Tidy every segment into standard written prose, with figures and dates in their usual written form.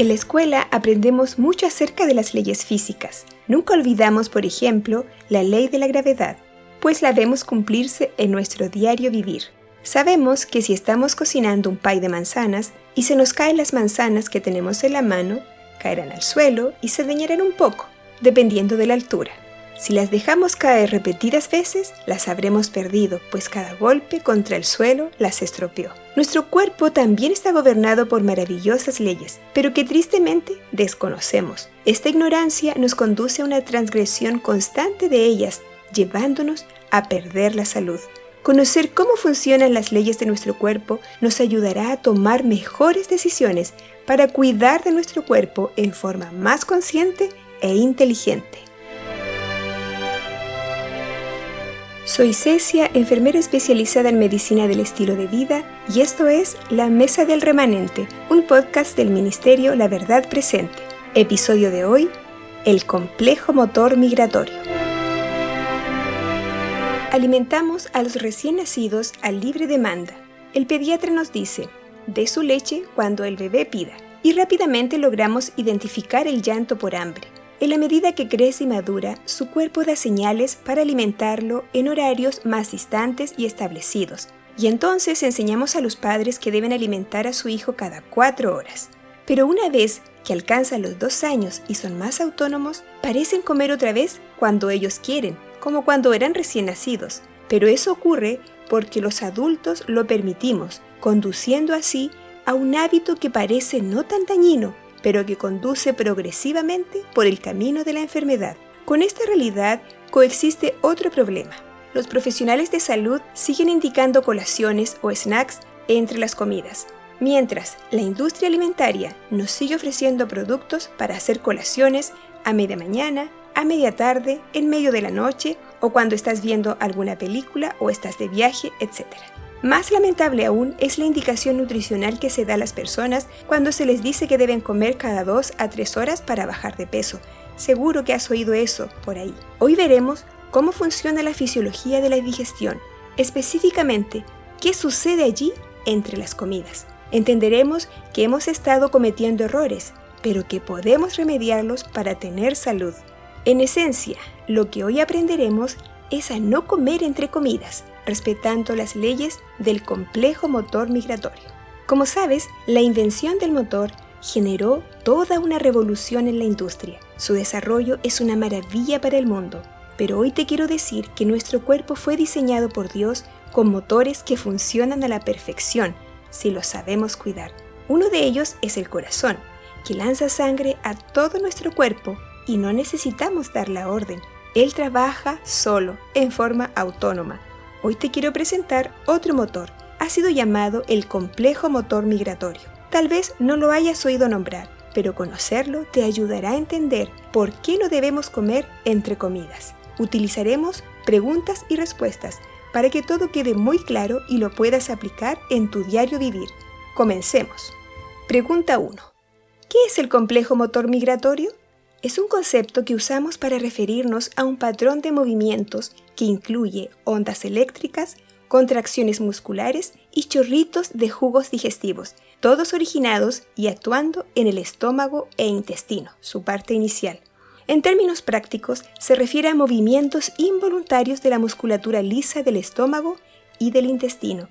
En la escuela aprendemos mucho acerca de las leyes físicas. Nunca olvidamos, por ejemplo, la ley de la gravedad, pues la vemos cumplirse en nuestro diario vivir. Sabemos que si estamos cocinando un pie de manzanas y se nos caen las manzanas que tenemos en la mano, caerán al suelo y se dañarán un poco, dependiendo de la altura. Si las dejamos caer repetidas veces, las habremos perdido, pues cada golpe contra el suelo las estropeó. Nuestro cuerpo también está gobernado por maravillosas leyes, pero que tristemente desconocemos. Esta ignorancia nos conduce a una transgresión constante de ellas, llevándonos a perder la salud. Conocer cómo funcionan las leyes de nuestro cuerpo nos ayudará a tomar mejores decisiones para cuidar de nuestro cuerpo en forma más consciente e inteligente. Soy Cecia, enfermera especializada en medicina del estilo de vida, y esto es La Mesa del Remanente, un podcast del Ministerio La Verdad Presente. Episodio de hoy, el complejo motor migratorio. Alimentamos a los recién nacidos a libre demanda. El pediatra nos dice, dé su leche cuando el bebé pida, y rápidamente logramos identificar el llanto por hambre. En la medida que crece y madura, su cuerpo da señales para alimentarlo en horarios más distantes y establecidos. Y entonces enseñamos a los padres que deben alimentar a su hijo cada 4 horas. Pero una vez que alcanzan los 2 años y son más autónomos, parecen comer otra vez cuando ellos quieren, como cuando eran recién nacidos. Pero eso ocurre porque los adultos lo permitimos, conduciendo así a un hábito que parece no tan dañino, pero que conduce progresivamente por el camino de la enfermedad. Con esta realidad coexiste otro problema. Los profesionales de salud siguen indicando colaciones o snacks entre las comidas, mientras la industria alimentaria nos sigue ofreciendo productos para hacer colaciones a media mañana, a media tarde, en medio de la noche o cuando estás viendo alguna película o estás de viaje, etc. Más lamentable aún es la indicación nutricional que se da a las personas cuando se les dice que deben comer cada 2 a 3 horas para bajar de peso. Seguro que has oído eso por ahí. Hoy veremos cómo funciona la fisiología de la digestión, específicamente qué sucede allí entre las comidas. Entenderemos que hemos estado cometiendo errores, pero que podemos remediarlos para tener salud. En esencia, lo que hoy aprenderemos es a no comer entre comidas, respetando las leyes del complejo motor migratorio. Como sabes, la invención del motor generó toda una revolución en la industria. Su desarrollo es una maravilla para el mundo, pero hoy te quiero decir que nuestro cuerpo fue diseñado por Dios con motores que funcionan a la perfección si los sabemos cuidar. Uno de ellos es el corazón, que lanza sangre a todo nuestro cuerpo y no necesitamos dar la orden. Él trabaja solo, en forma autónoma. Hoy te quiero presentar otro motor. Ha sido llamado el complejo motor migratorio. Tal vez no lo hayas oído nombrar, pero conocerlo te ayudará a entender por qué no debemos comer entre comidas. Utilizaremos preguntas y respuestas para que todo quede muy claro y lo puedas aplicar en tu diario vivir. Comencemos. Pregunta 1. ¿Qué es el complejo motor migratorio? Es un concepto que usamos para referirnos a un patrón de movimientos que incluye ondas eléctricas, contracciones musculares y chorritos de jugos digestivos, todos originados y actuando en el estómago e intestino, su parte inicial. En términos prácticos, se refiere a movimientos involuntarios de la musculatura lisa del estómago y del intestino,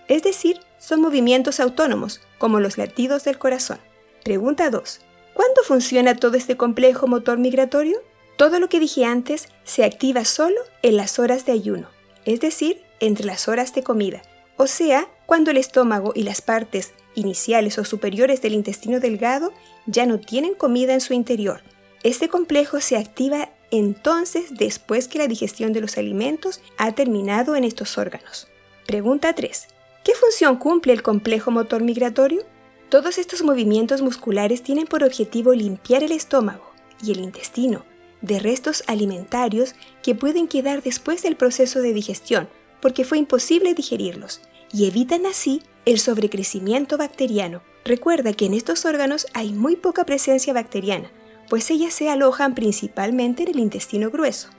es decir, son movimientos autónomos, como los latidos del corazón. Pregunta 2. ¿Cuándo funciona todo este complejo motor migratorio? Todo lo que dije antes se activa solo en las horas de ayuno, es decir, entre las horas de comida, o sea, cuando el estómago y las partes iniciales o superiores del intestino delgado ya no tienen comida en su interior. Este complejo se activa entonces después que la digestión de los alimentos ha terminado en estos órganos. Pregunta 3. ¿Qué función cumple el complejo motor migratorio? Todos estos movimientos musculares tienen por objetivo limpiar el estómago y el intestino de restos alimentarios que pueden quedar después del proceso de digestión porque fue imposible digerirlos, y evitan así el sobrecrecimiento bacteriano. Recuerda que en estos órganos hay muy poca presencia bacteriana, pues ellas se alojan principalmente en el intestino grueso.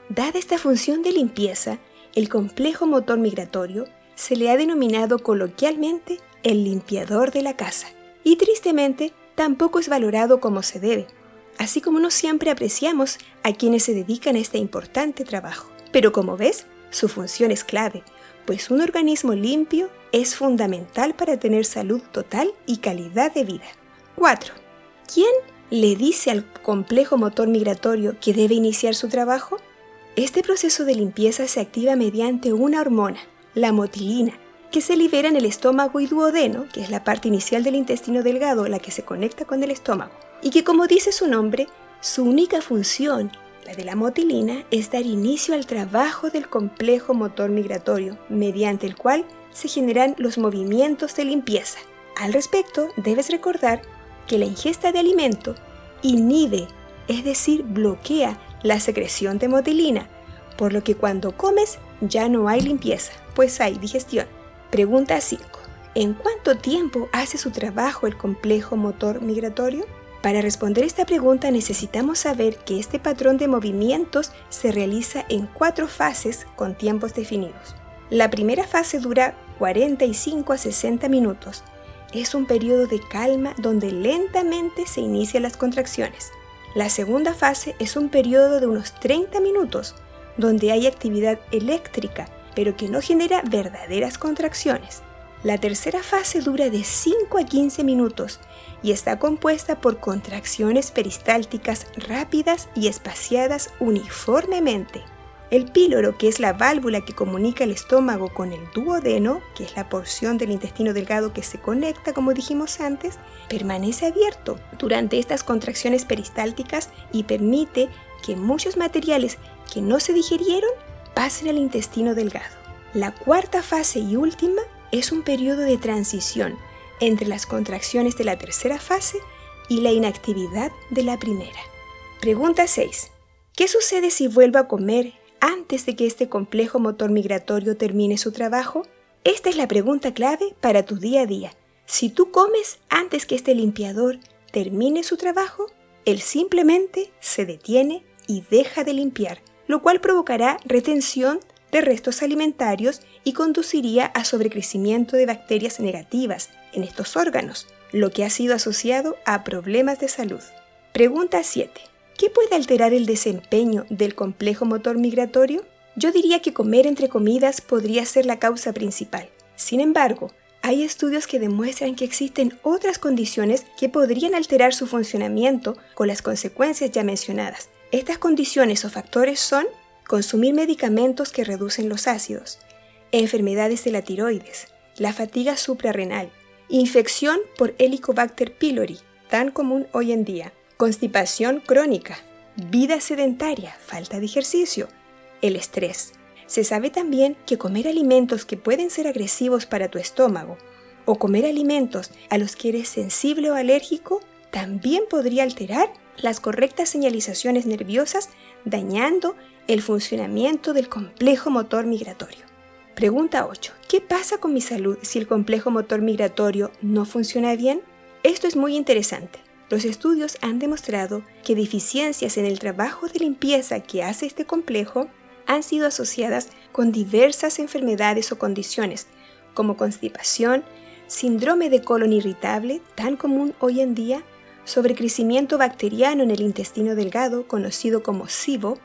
Dada esta función de limpieza, el complejo motor migratorio se le ha denominado coloquialmente el limpiador de la casa, y tristemente tampoco es valorado como se debe, así como no siempre apreciamos a quienes se dedican a este importante trabajo. Pero como ves, su función es clave, pues un organismo limpio es fundamental para tener salud total y calidad de vida. 4. ¿Quién le dice al complejo motor migratorio que debe iniciar su trabajo? Este proceso de limpieza se activa mediante una hormona, la motilina, que se libera en el estómago y duodeno, que es la parte inicial del intestino delgado, la que se conecta con el estómago, y que, como dice su nombre, su única función, la de la motilina, es dar inicio al trabajo del complejo motor migratorio, mediante el cual se generan los movimientos de limpieza. Al respecto, debes recordar que la ingesta de alimento inhibe, es decir, bloquea la secreción de motilina, por lo que cuando comes ya no hay limpieza, pues hay digestión. Pregunta 5. ¿En cuánto tiempo hace su trabajo el complejo motor migratorio? Para responder esta pregunta necesitamos saber que este patrón de movimientos se realiza en 4 fases con tiempos definidos. La primera fase dura 45 a 60 minutos. Es un periodo de calma donde lentamente se inician las contracciones. La segunda fase es un periodo de unos 30 minutos, donde hay actividad eléctrica, pero que no genera verdaderas contracciones. La tercera fase dura de 5 a 15 minutos y está compuesta por contracciones peristálticas rápidas y espaciadas uniformemente. El píloro, que es la válvula que comunica el estómago con el duodeno, que es la porción del intestino delgado que se conecta, como dijimos antes, permanece abierto durante estas contracciones peristálticas y permite que muchos materiales que no se digerieron pasen al intestino delgado. La cuarta fase y última es un periodo de transición entre las contracciones de la tercera fase y la inactividad de la primera. Pregunta 6. ¿Qué sucede si vuelvo a comer antes de que este complejo motor migratorio termine su trabajo? Esta es la pregunta clave para tu día a día. Si tú comes antes que este limpiador termine su trabajo, él simplemente se detiene y deja de limpiar, lo cual provocará retención de restos alimentarios y conduciría a sobrecrecimiento de bacterias negativas en estos órganos, lo que ha sido asociado a problemas de salud. Pregunta 7. ¿Qué puede alterar el desempeño del complejo motor migratorio? Yo diría que comer entre comidas podría ser la causa principal. Sin embargo, hay estudios que demuestran que existen otras condiciones que podrían alterar su funcionamiento con las consecuencias ya mencionadas. Estas condiciones o factores son consumir medicamentos que reducen los ácidos, enfermedades de la tiroides, la fatiga suprarrenal, infección por Helicobacter pylori, tan común hoy en día, constipación crónica, vida sedentaria, falta de ejercicio, el estrés. Se sabe también que comer alimentos que pueden ser agresivos para tu estómago o comer alimentos a los que eres sensible o alérgico también podría alterar las correctas señalizaciones nerviosas, dañando el funcionamiento del complejo motor migratorio. Pregunta 8. ¿Qué pasa con mi salud si el complejo motor migratorio no funciona bien? Esto es muy interesante. Los estudios han demostrado que deficiencias en el trabajo de limpieza que hace este complejo han sido asociadas con diversas enfermedades o condiciones, como constipación, síndrome de colon irritable, tan común hoy en día, sobrecrecimiento bacteriano en el intestino delgado, conocido como SIBO,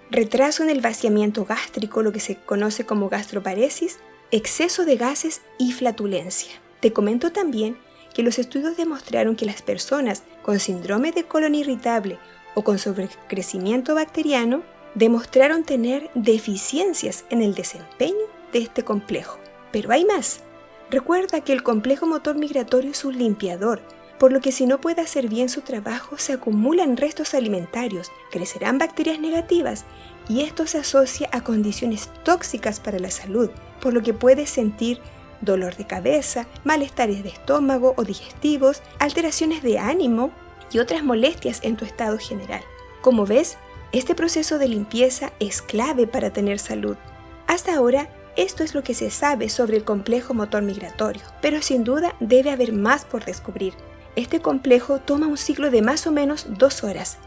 retraso en el vaciamiento gástrico, lo que se conoce como gastroparesis, exceso de gases y flatulencia. Te comento también que los estudios demostraron que las personas con síndrome de colon irritable o con sobrecrecimiento bacteriano demostraron tener deficiencias en el desempeño de este complejo. Pero hay más. Recuerda que el complejo motor migratorio es un limpiador, por lo que si no puede hacer bien su trabajo se acumulan restos alimentarios, crecerán bacterias negativas y esto se asocia a condiciones tóxicas para la salud, por lo que puedes sentir dolor de cabeza, malestares de estómago o digestivos, alteraciones de ánimo y otras molestias en tu estado general. Como ves, este proceso de limpieza es clave para tener salud. Hasta ahora, esto es lo que se sabe sobre el complejo motor migratorio, pero sin duda debe haber más por descubrir. Este complejo toma un ciclo de más o menos 2 horas.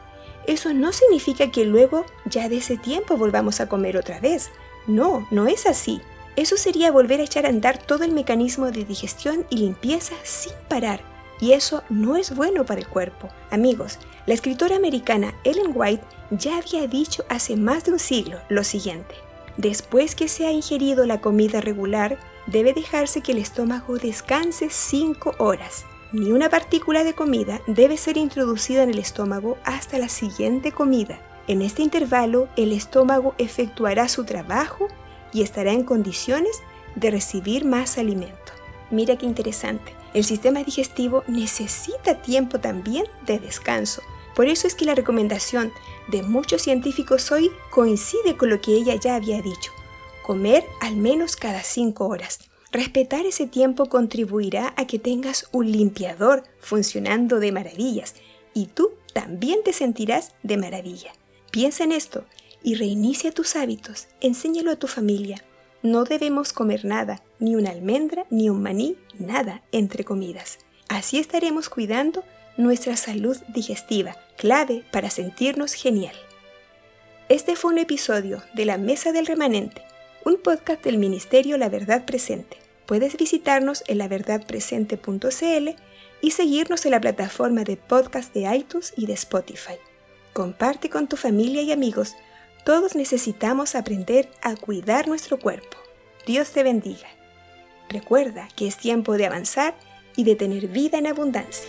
Eso no significa que luego ya de ese tiempo volvamos a comer otra vez. No, no es así. Eso sería volver a echar a andar todo el mecanismo de digestión y limpieza sin parar. y eso no es bueno para el cuerpo. Amigos, la escritora americana Ellen White ya había dicho hace más de un siglo lo siguiente: después que se ha ingerido la comida regular, debe dejarse que el estómago descanse 5 horas. Ni una partícula de comida debe ser introducida en el estómago hasta la siguiente comida. En este intervalo, el estómago efectuará su trabajo y estará en condiciones de recibir más alimento. Mira qué interesante. El sistema digestivo necesita tiempo también de descanso. Por eso es que la recomendación de muchos científicos hoy coincide con lo que ella ya había dicho: comer al menos cada 5 horas. Respetar ese tiempo contribuirá a que tengas un limpiador funcionando de maravillas y tú también te sentirás de maravilla. Piensa en esto y reinicia tus hábitos. Enséñalo a tu familia. No debemos comer nada, ni una almendra, ni un maní, nada entre comidas. Así estaremos cuidando nuestra salud digestiva, clave para sentirnos genial. Este fue un episodio de La Mesa del Remanente, un podcast del Ministerio La Verdad Presente. Puedes visitarnos en laverdadpresente.cl y seguirnos en la plataforma de podcast de iTunes y de Spotify. Comparte con tu familia y amigos. Todos necesitamos aprender a cuidar nuestro cuerpo. Dios te bendiga. Recuerda que es tiempo de avanzar y de tener vida en abundancia.